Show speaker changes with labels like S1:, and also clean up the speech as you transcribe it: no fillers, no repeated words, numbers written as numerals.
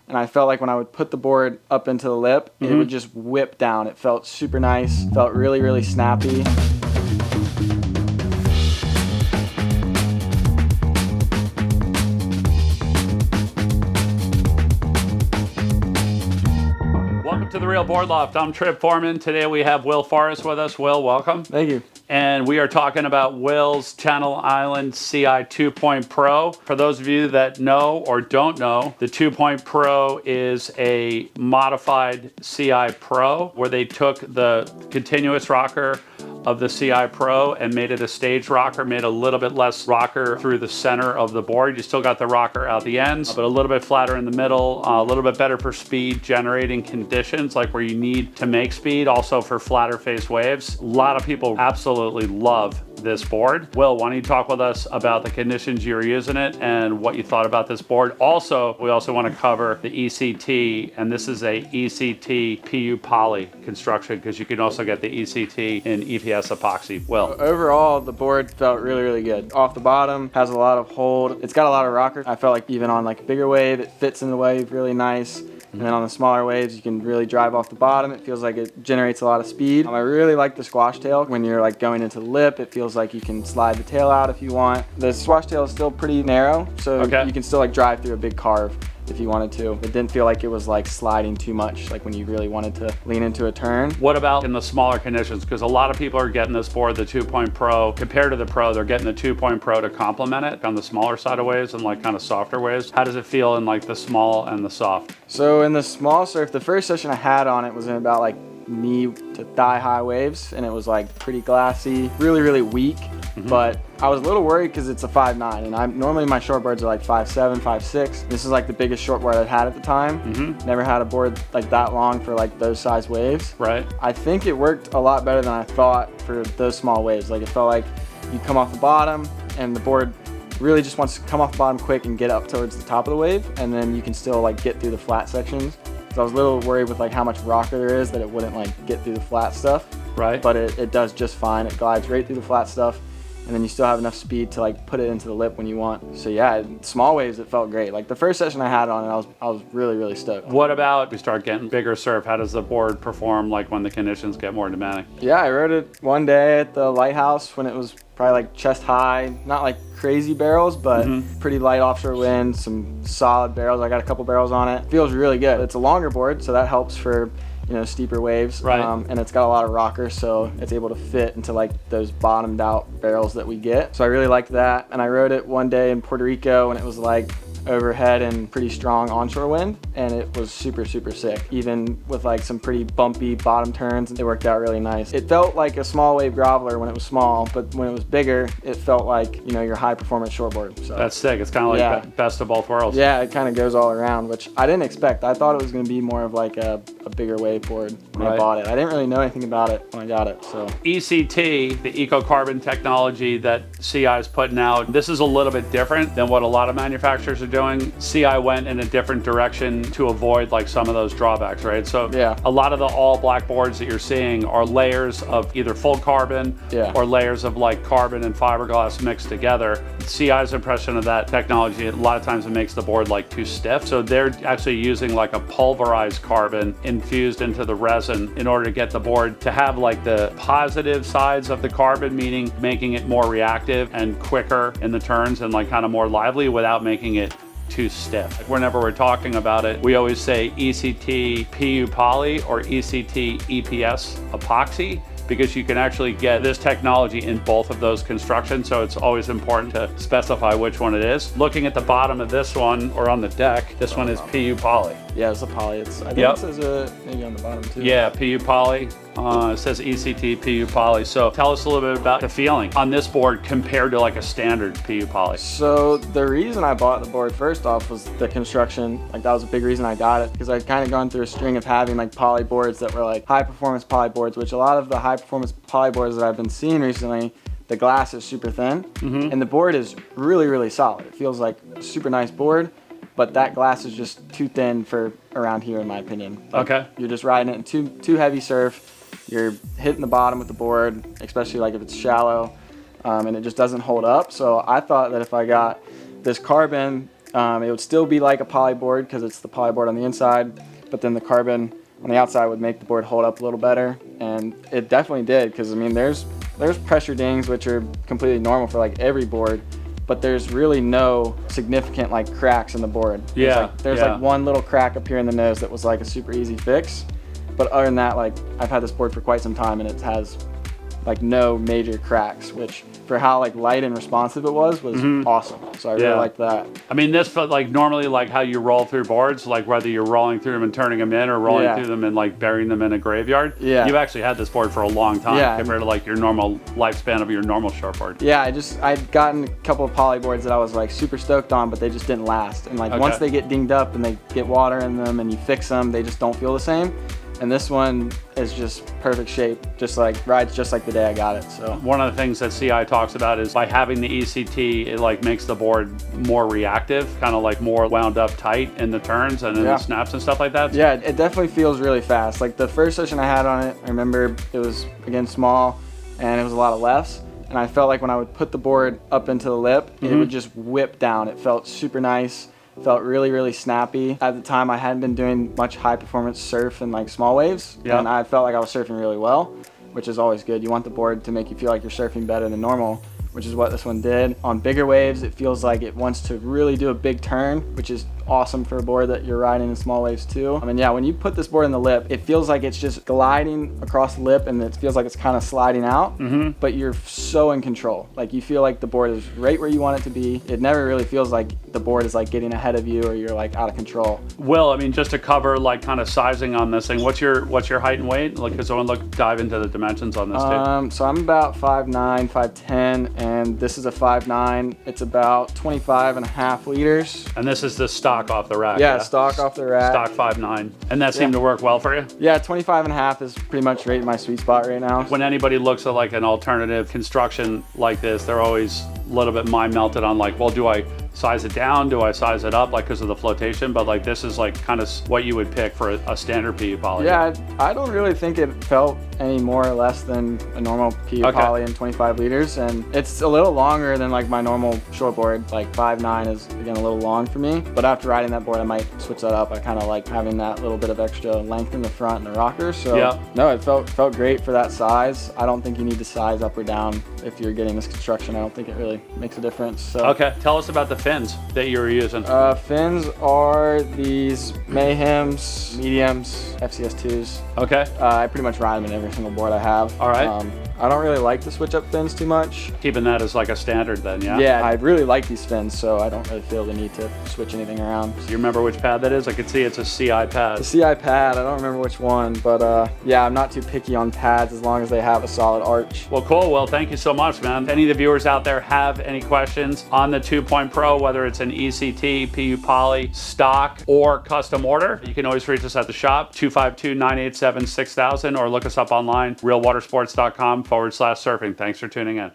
S1: and I felt like when I would put the board up into the lip, it would just whip down. It felt super nice, felt really, really snappy.
S2: Welcome to the Real Board Loft. I'm Trip Foreman. Today we have Will Forrest with us. Will, welcome.
S1: Thank you.
S2: And we are talking about Will's Channel Island CI 2 Pro. For those of you that know or don't know, the 2 Pro is a modified CI Pro where they took the continuous rocker of the CI Pro and made it a stage rocker, made a little bit less rocker through the center of the board. You still got the rocker out the ends, but a little bit flatter in the middle, a little bit better for speed generating conditions, like where you need to make speed, also for flatter face waves. A lot of people absolutely love this board. Will, why don't you talk with us about the conditions you were using it and what you thought about this board? Also, we also want to cover the ECT, and this is a ECT PU poly construction because you can also get the ECT in EPS epoxy. Will.
S1: Overall, the board felt really, really good. Off the bottom, has a lot of hold. It's got a lot of rocker. I felt like even on like a bigger wave, it fits in the wave really nice. And then on the smaller waves, you can really drive off the bottom. It feels like it generates a lot of speed. I really like the squash tail. When you're like going into the lip, it feels like you can slide the tail out if you want. The squash tail is still pretty narrow, so you can still like drive through a big carve if you wanted to. It didn't feel like it was like sliding too much, like when you really wanted to lean into a turn.
S2: What about in the smaller conditions? Because a lot of people are getting this board, the 2 Pro. Compared to the Pro, they're getting the 2 Pro to complement it on the smaller side of waves and like kind of softer waves. How does it feel in like the small and the soft?
S1: So in the small surf, the first session I had on it was in about like knee to thigh high waves, and it was like pretty glassy, really, really weak. But I was a little worried because it's a 5'9", and normally my shortboards are like 5'7", 5'6". This is like the biggest shortboard I'd had at the time. Never had a board like that long for like those size waves.
S2: Right.
S1: I think it worked a lot better than I thought for those small waves. Like it felt like you come off the bottom and the board really just wants to come off the bottom quick and get up towards the top of the wave, and then you can still like get through the flat sections. So I was a little worried with like how much rocker there is that it wouldn't like get through the flat stuff.
S2: Right.
S1: But it does just fine. It glides right through the flat stuff, and then you still have enough speed to like put it into the lip when you want. So yeah, small waves, it felt great. Like the first session I had on it, I was really, really stoked.
S2: What about we start getting bigger surf? How does the board perform like when the conditions get more demanding?
S1: Yeah, I rode it one day at the lighthouse when it was probably like chest high, not like crazy barrels, but pretty light offshore wind, some solid barrels. I got a couple barrels on it. Feels really good. It's a longer board, so that helps for, you know, steeper waves.
S2: Right.
S1: And it's got a lot of rocker, so it's able to fit into like those bottomed out barrels that we get. So I really liked that. And I rode it one day in Puerto Rico when it was like overhead and pretty strong onshore wind, and it was super, super sick. Even with like some pretty bumpy bottom turns, it worked out really nice. It felt like a small wave groveler when it was small, but when it was bigger, it felt like, you know, your high performance shortboard. So
S2: that's sick. It's kind of like best of both worlds.
S1: Yeah, it kind of goes all around, which I didn't expect. I thought it was going to be more of like a bigger wave board when I bought it. I didn't really know anything about it when I got it. So
S2: ECT, the eco-carbon technology that CI is putting out, this is a little bit different than what a lot of manufacturers are doing. CI went in a different direction to avoid like some of those drawbacks, right? So a lot of the all black boards that you're seeing are layers of either full carbon or layers of like carbon and fiberglass mixed together. CI's impression of that technology, a lot of times it makes the board like too stiff. So they're actually using like a pulverized carbon infused into the resin in order to get the board to have like the positive sides of the carbon, meaning making it more reactive and quicker in the turns and like kind of more lively without making it too stiff. Whenever we're talking about it, we always say ECT PU poly or ECT EPS epoxy, because you can actually get this technology in both of those constructions, so it's always important to specify which one it is. Looking at the bottom of this one, or on the deck, this one is PU poly.
S1: Yeah, it's a poly. I think it says maybe on the bottom too.
S2: Yeah, PU poly. It says ECT PU poly. So tell us a little bit about the feeling on this board compared to like a standard PU poly.
S1: So the reason I bought the board first off was the construction. Like that was a big reason I got it, because I'd kind of gone through a string of having like poly boards that were like high performance poly boards, which a lot of the high performance poly boards that I've been seeing recently, the glass is super thin and the board is really, really solid. It feels like a super nice board, but that glass is just too thin for around here in my opinion. Like, you're just riding it in too heavy surf. You're hitting the bottom with the board, especially like if it's shallow, and it just doesn't hold up. So I thought that if I got this carbon It would still be like a poly board because it's the poly board on the inside, but then the carbon on the outside would make the board hold up a little better, and it definitely did, because I mean there's pressure dings which are completely normal for like every board, but there's really no significant like cracks in the board. There's like one little crack up here in the nose that was like a super easy fix, but other than that, like I've had this board for quite some time and it has like no major cracks, which for how like light and responsive it was awesome. So I really liked that.
S2: I mean, this felt like normally like how you roll through boards, like whether you're rolling through them and turning them in or rolling through them and like burying them in a graveyard. You've actually had this board for a long time compared to like your normal lifespan of your normal shortboard.
S1: I'd gotten a couple of poly boards that I was like super stoked on, but they just didn't last. And like once they get dinged up and they get water in them and you fix them, they just don't feel the same. And this one is just perfect shape, just like rides just like the day I got it. So
S2: one of the things that CI talks about is by having the ECT, it like makes the board more reactive, kind of like more wound up tight in the turns and in the snaps and stuff like that.
S1: Yeah, it definitely feels really fast. Like the first session I had on it, I remember it was again small and it was a lot of lefts. And I felt like when I would put the board up into the lip, it would just whip down. It felt super nice. Felt really, really snappy. At the time, I hadn't been doing much high-performance surf and like small waves, and I felt like I was surfing really well, which is always good. You want the board to make you feel like you're surfing better than normal, which is what this one did. On bigger waves, it feels like it wants to really do a big turn, which is awesome for a board that you're riding in small waves too. I mean, yeah, when you put this board in the lip, it feels like it's just gliding across the lip and it feels like it's kind of sliding out, but you're so in control. Like you feel like the board is right where you want it to be. It never really feels like the board is like getting ahead of you or you're like out of control.
S2: Will, I mean, just to cover like kind of sizing on this thing, what's your height and weight? Like, cause I want to dive into the dimensions on this too.
S1: So I'm about 5'9", 5'10", and this is a 5'9". It's about 25.5 liters.
S2: And this is the stock off the rack.
S1: Yeah, stock off the rack.
S2: Stock 5'9". And that seemed to work well for you?
S1: Yeah, 25.5 is pretty much right in my sweet spot right now.
S2: When anybody looks at like an alternative construction like this, they're always a little bit mind melted on like, well, do I size it down? Do I size it up? Like because of the flotation? But like this is like kind of what you would pick for a standard PU poly.
S1: Yeah, I don't really think it felt any more or less than a normal PU poly in 25 liters. And it's a little longer than like my normal shortboard. Like 5'9" is again a little long for me. But after riding that board, I might switch that up. I kind of like having that little bit of extra length in the front and the rocker. So no, it felt great for that size. I don't think you need to size up or down if you're getting this construction. I don't think it really makes a difference. So.
S2: Okay, tell us about the fins that you were using.
S1: Fins are these Mayhems, mediums, FCS2s.
S2: Okay.
S1: I pretty much ride them in every single board I have.
S2: All right.
S1: I don't really like the switch up fins too much.
S2: Keeping that as like a standard then, yeah?
S1: Yeah, I really like these fins, so I don't really feel the need to switch anything around.
S2: Do you remember which pad that is? I could see it's a CI pad.
S1: The CI pad, I don't remember which one, but yeah, I'm not too picky on pads as long as they have a solid arch.
S2: Well, cool. Well, thank you so much, man. If any of the viewers out there have any questions on the 2-Point Pro, whether it's an ECT, PU Poly, stock, or custom order, you can always reach us at the shop, 252-987-6000, or look us up online, realwatersports.com/surfing. Thanks for tuning in.